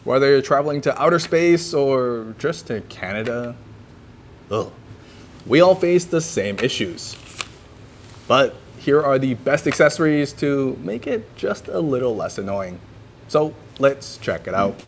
Whether you're traveling to outer space or just to Canada, we all face the same issues. But here are the best accessories to make it just a little less annoying. So let's check it out.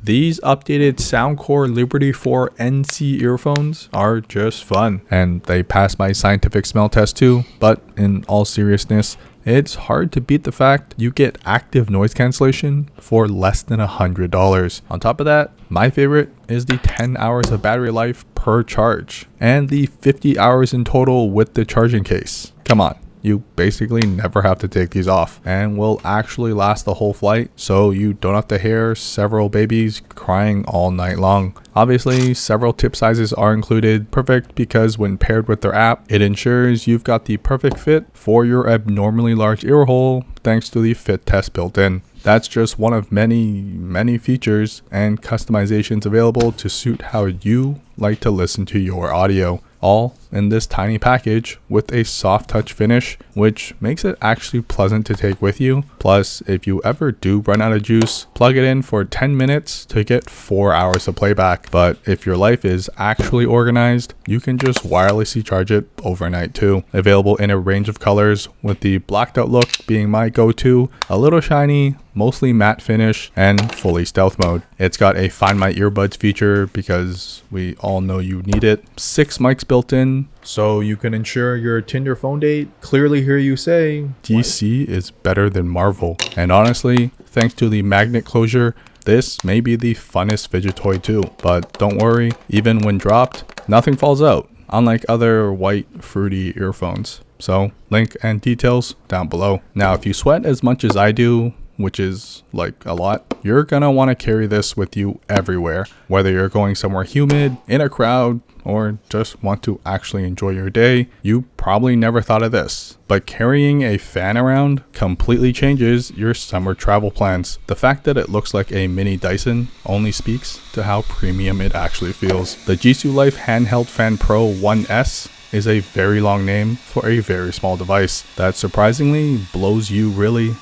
These updated Soundcore Liberty 4 NC earphones are just fun, and they pass my scientific smell test too, but in all seriousness, it's hard to beat the fact you get active noise cancellation for less than $100. On top of that, my favorite is the 10 hours of battery life per charge, and the 50 hours in total with the charging case. Come on. You basically never have to take these off and will actually last the whole flight, so you don't have to hear several babies crying all night long. Obviously, several tip sizes are included, perfect because when paired with their app, it ensures you've got the perfect fit for your abnormally large ear hole thanks to the fit test built in. That's just one of many features and customizations available to suit how you like to listen to your audio. All in this tiny package with a soft touch finish, which makes it actually pleasant to take with you. Plus, if you ever do run out of juice, plug it in for 10 minutes to get 4 hours of playback. But if your life is actually organized, you can just wirelessly charge it overnight too. Available in a range of colors, with the blacked out look being my go-to, a little shiny, mostly matte finish, and fully stealth mode. It's got a find my earbuds feature because we all know you need it. 6 mics built in, so you can ensure your Tinder phone date clearly hear you say, DC is better than Marvel. And honestly, thanks to the magnet closure, this may be the funnest fidget toy too. But don't worry, even when dropped, nothing falls out, unlike other white fruity earphones. So link and details down below. Now, if you sweat as much as I do, which is like a lot, you're gonna want to carry this with you everywhere, whether you're going somewhere humid, in a crowd, or just want to actually enjoy your day. You probably never thought of this, but carrying a fan around completely changes your summer travel plans. The fact that it looks like a mini Dyson only speaks to how premium it actually feels. The JISULIFE Handheld Fan Pro 1S is a very long name for a very small device that surprisingly blows you really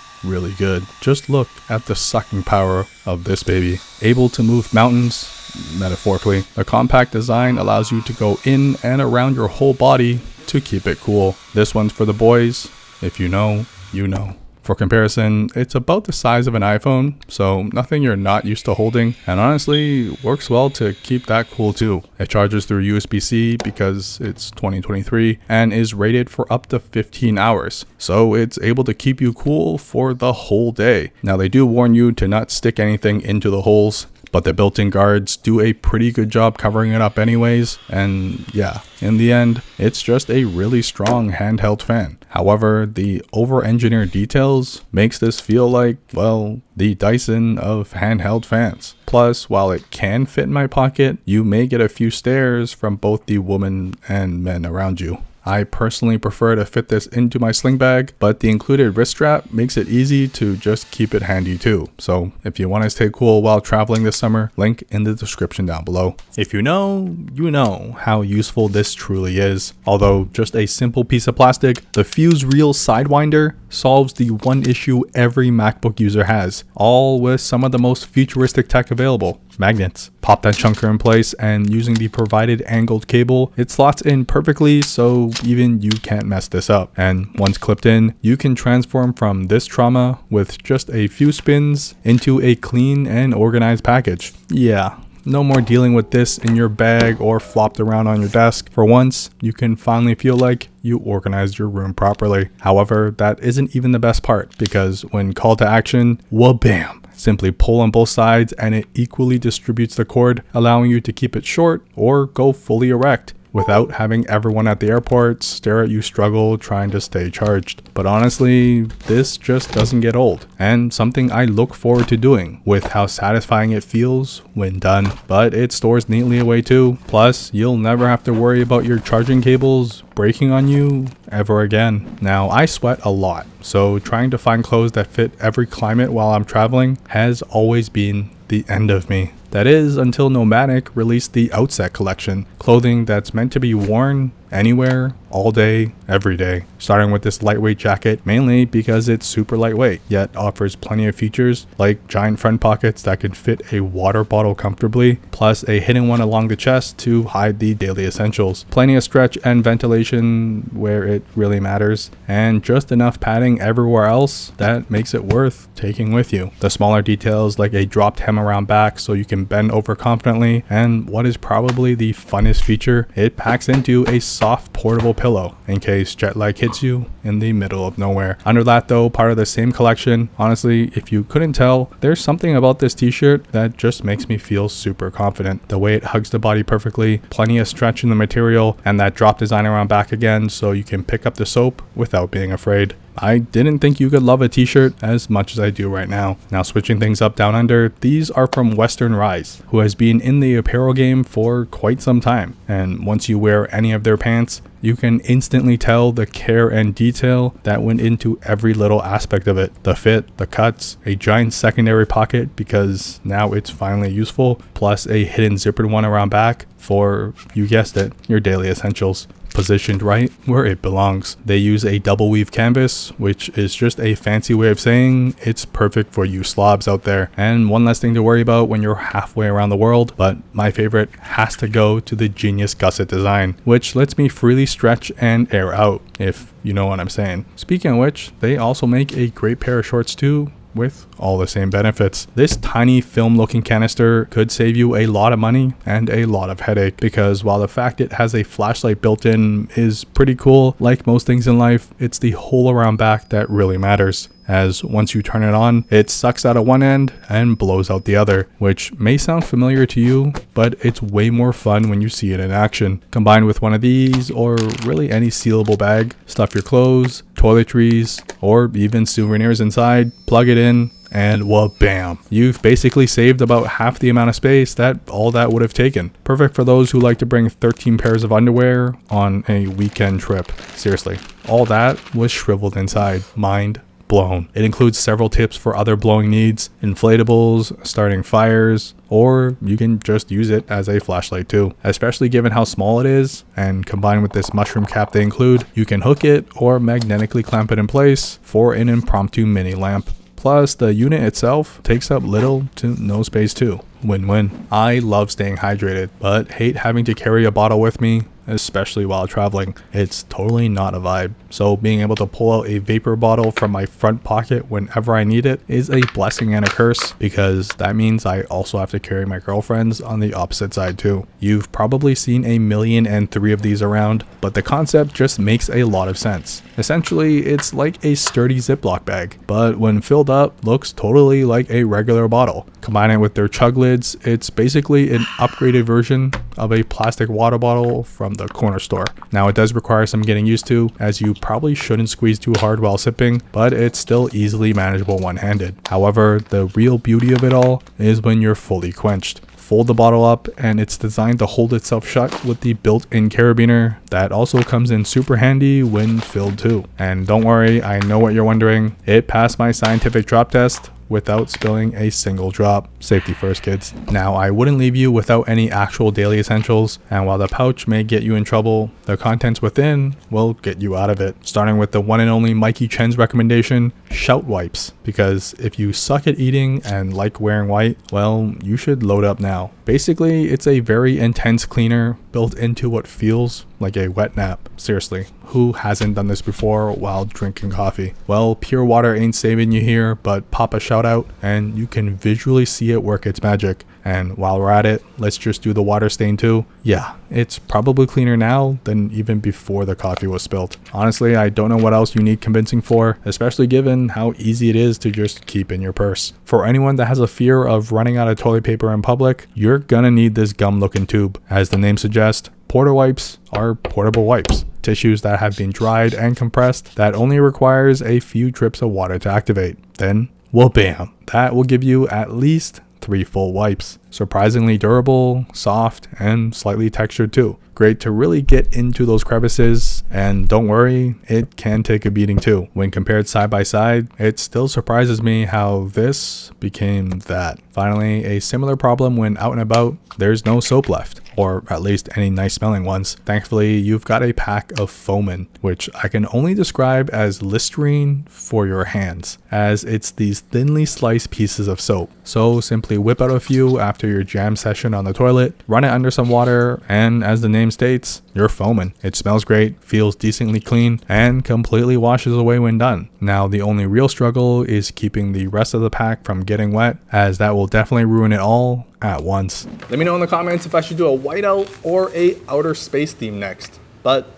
good. Just look at the sucking power of this baby. Able to move mountains, metaphorically. The compact design allows you to go in and around your whole body to keep it cool. This one's for the boys. If you know, you know. For comparison, it's about the size of an iPhone, so nothing you're not used to holding, and honestly works well to keep that cool too. It charges through USB-C because it's 2023 and is rated for up to 15 hours, so it's able to keep you cool for the whole day. Now, they do warn you to not stick anything into the holes, but the built-in guards do a pretty good job covering it up anyways, and yeah, in the end, it's just a really strong handheld fan. However, the over-engineered details makes this feel like, well, the Dyson of handheld fans. Plus, while it can fit in my pocket, you may get a few stares from both the women and men around you. I personally prefer to fit this into my sling bag, but the included wrist strap makes it easy to just keep it handy too. So if you want to stay cool while traveling this summer, link in the description down below. If you know, you know how useful this truly is. Although just a simple piece of plastic, the Fuse Reel Sidewinder solves the one issue every MacBook user has, all with some of the most futuristic tech available. Magnets. Pop that chunker in place, and using the provided angled cable, it slots in perfectly so even you can't mess this up. And once clipped in, you can transform from this trauma with just a few spins into a clean and organized package. Yeah. No more dealing with this in your bag or flopped around on your desk. For once, you can finally feel like you organized your room properly. However, that isn't even the best part, because when called to action, wha-bam! Simply pull on both sides and it equally distributes the cord, allowing you to keep it short or go fully erect without having everyone at the airport stare at you struggle trying to stay charged. But honestly, this just doesn't get old, and something I look forward to doing with how satisfying it feels when done. But it stores neatly away too. Plus, you'll never have to worry about your charging cables breaking on you ever again. Now, I sweat a lot, so trying to find clothes that fit every climate while I'm traveling has always been the end of me. That is, until Nomatic released the Outset collection, clothing that's meant to be worn anywhere, all day, every day. Starting with this lightweight jacket, mainly because it's super lightweight, yet offers plenty of features like giant front pockets that can fit a water bottle comfortably, plus a hidden one along the chest to hide the daily essentials. Plenty of stretch and ventilation where it really matters, and just enough padding everywhere else that makes it worth taking with you. The smaller details like a dropped hem around back so you can bend over confidently, and what is probably the funnest feature, it packs into a soft portable pillow in case jet lag hits you in the middle of nowhere. Under that though, part of the same collection, honestly, if you couldn't tell, there's something about this t-shirt that just makes me feel super confident. The way it hugs the body perfectly, plenty of stretch in the material, and that drop design around back again so you can pick up the soap without being afraid. I didn't think you could love a t-shirt as much as I do right now. Now switching things up down under, these are from Western Rise, who has been in the apparel game for quite some time. And once you wear any of their pants, you can instantly tell the care and detail that went into every little aspect of it. The fit, the cuts, a giant secondary pocket because now it's finally useful, plus a hidden zippered one around back for, you guessed it, your daily essentials. Positioned right where it belongs. They use a double weave canvas, which is just a fancy way of saying it's perfect for you slobs out there. And one less thing to worry about when you're halfway around the world, but my favorite has to go to the genius gusset design, which lets me freely stretch and air out, if you know what I'm saying. Speaking of which, they also make a great pair of shorts too, with all the same benefits. This tiny film looking canister could save you a lot of money and a lot of headache, because while the fact it has a flashlight built in is pretty cool, like most things in life, it's the hole around back that really matters, as once you turn it on, it sucks out of one end and blows out the other, which may sound familiar to you, but it's way more fun when you see it in action. Combined with one of these, or really any sealable bag, stuff your clothes, toiletries, or even souvenirs inside, plug it in, and well, bam, you've basically saved about half the amount of space that all that would have taken. Perfect for those who like to bring 13 pairs of underwear on a weekend trip. Seriously, all that was shriveled inside. Mind blown. It includes several tips for other blowing needs, inflatables, starting fires, or you can just use it as a flashlight too. Especially given how small it is, and combined with this mushroom cap they include, you can hook it or magnetically clamp it in place for an impromptu mini lamp. Plus, the unit itself takes up little to no space too. Win-win. I love staying hydrated, but hate having to carry a bottle with me, especially while traveling. It's totally not a vibe. So being able to pull out a Vapur bottle from my front pocket whenever I need it is a blessing and a curse, because that means I also have to carry my girlfriend's on the opposite side too. You've probably seen 1,000,003 of these around, but the concept just makes a lot of sense. Essentially, it's like a sturdy Ziploc bag, but when filled up, looks totally like a regular bottle. Combine it with their chug lids, it's basically an upgraded version of a plastic water bottle from the corner store. Now, it does require some getting used to, as you probably shouldn't squeeze too hard while sipping, but it's still easily manageable one-handed. However, the real beauty of it all is when you're fully quenched. Fold the bottle up, and it's designed to hold itself shut with the built-in carabiner that also comes in super handy when filled too. And don't worry, I know what you're wondering, it passed my scientific drop test without spilling a single drop. Safety first, kids. Now, I wouldn't leave you without any actual daily essentials, and while the pouch may get you in trouble, the contents within will get you out of it. Starting with the one and only Mikey Chen's recommendation, shout wipes, because if you suck at eating and like wearing white, well, you should load up now. Basically, it's a very intense cleaner built into what feels like a wet nap. Seriously, who hasn't done this before while drinking coffee? Well, pure water ain't saving you here, but pop a shout out and you can visually see it work its magic. And while we're at it, let's just do the water stain too. Yeah, it's probably cleaner now than even before the coffee was spilt. Honestly, I don't know what else you need convincing for, especially given how easy it is to just keep in your purse. For anyone that has a fear of running out of toilet paper in public, you're gonna need this gum looking tube. As the name suggests, Portawipes are portable wipes. Tissues that have been dried and compressed that only requires a few drips of water to activate. Then, well, bam, that will give you at least 3 full wipes. Surprisingly durable, soft, and slightly textured too. great to really get into those crevices, and don't worry, it can take a beating too. When compared side by side, it still surprises me how this became that. Finally, a similar problem when out and about, there's no soap left, or at least any nice smelling ones. Thankfully, you've got a pack of FOMIN, which I can only describe as Listerine for your hands, as it's these thinly sliced pieces of soap. So simply whip out a few after your jam session on the toilet, run it under some water, and as the name states, you're foaming. It smells great, feels decently clean, and completely washes away when done. Now, the only real struggle is keeping the rest of the pack from getting wet, as that will definitely ruin it all at once. Let me know in the comments if I should do a whiteout or a outer space theme next. But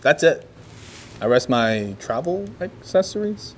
that's it. I rest my travel accessories.